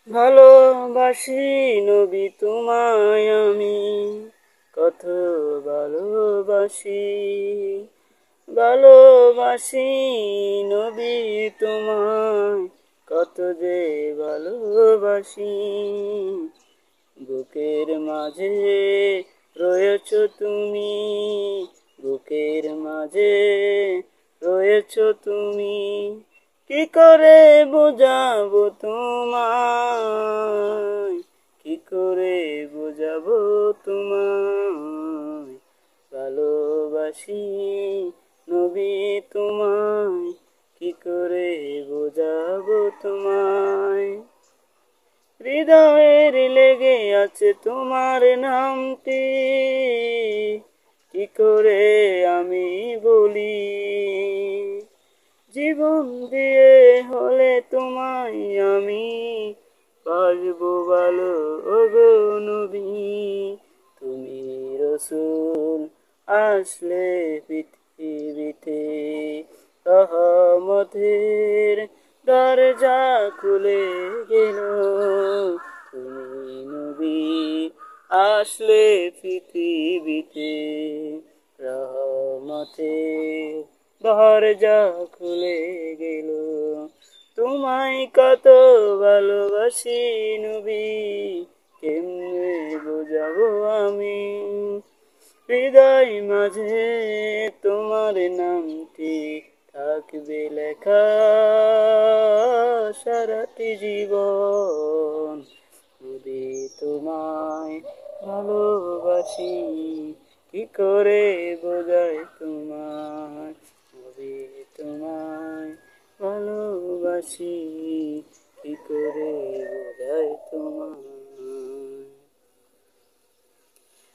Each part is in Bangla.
ভালোবাসি নবী তোমায় আমি, কত ভালোবাসি। ভালোবাসি নবী তোমায়, কত যে ভালোবাসি। বুকের মাঝে রয়েছ তুমি, বুকের মাঝে রয়েছ তুমি। কি করে বোঝাবো তোমায়, কি করে বোঝাবো তোমায়। ভালোবাসি নবী তোমায়, কি করে বোঝাবো তোমায়। হৃদয়ের লেগে আছে তোমার নামটি, কি করে আমি বলি। জীবন দিয়ে হলে তোমায় আমি বাসবো ভালো ওগো নবী। তুমি রসুল আসলে পৃথিবীতে, রহমতের দরজা খুলে গেল। তুমি নবী আসলে পৃথিবীতে, রহমতের দরজা খুলে গেল। তোমায় কত ভালোবাসি নবী, কেমনে বোঝাবো আমি। হৃদয় মাঝে তোমার নামটি থাকবে লেখা সারাটি জীবন। নবী তোমায় ভালোবাসি, কি করে বোঝাই তোমায়। নবী তোমায় ভালোবাসি, কি করে বোঝাই তোমায়।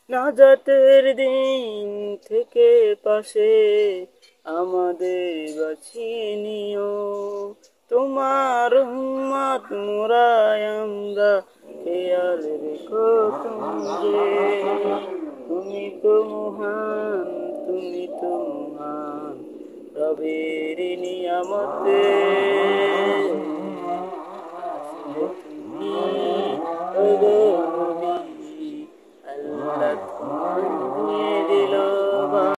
নাজাতের দিন থেকে পাশে আমাদের বাঁচিয়ে নিও। তোমার উম্মত মোরায় আমরা, খেয়াল রেখো তুমি যে। তুমি তো মহান, তুমি তো মহান, রবের নিয়ামতে